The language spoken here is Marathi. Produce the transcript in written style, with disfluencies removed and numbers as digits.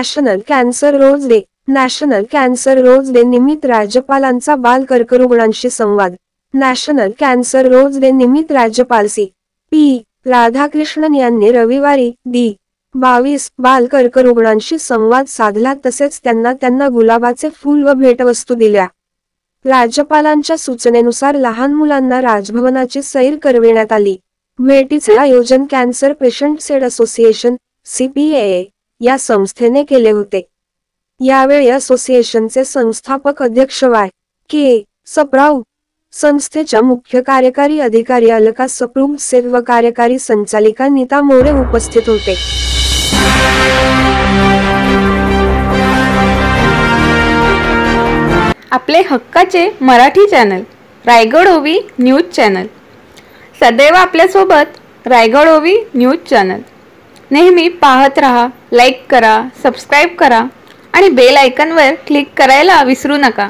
National cancer rose day. National cancer rose day निमित्त राज्यपालांचा बाल कर्करोगांशी संवाद. नॅशनल कॅन्सर रोज डे निमित्त राज्यपाल सी.पी. राधाकृष्णन यांनी रविवारी दि. 22 बाल कर्करोगांशी संवाद साधला, तसेच त्यांना गुलाबाचे फूल व भेटवस्तू दिल्या. राज्यपालांच्या सूचनेनुसार लहान मुलांना राजभवनाची सैर करविण्यात आली. भेटीचे आयोजन cancer patients aid association (CPAA) या संस्थेने केले होते. यावेळी असोसिएशनचे संस्थापक अध्यक्ष वाय.के. सप्राऊ, संस्थेच्या मुख्य कार्यकारी अधिकारी अलका सप्रू व कार्यकारी संचालिका नीता मोरे उपस्थित होते. आपले हक्काचे मराठी चॅनल रायगड ओवी न्यूज चॅनल. सदैव आपल्यासोबत रायगड ओवी न्यूज चॅनल. नेहमी पाहत रहा, लाईक करा, सबस्क्राईब करा आणि बेल आयकॉनवर क्लिक करायला विसरू नका.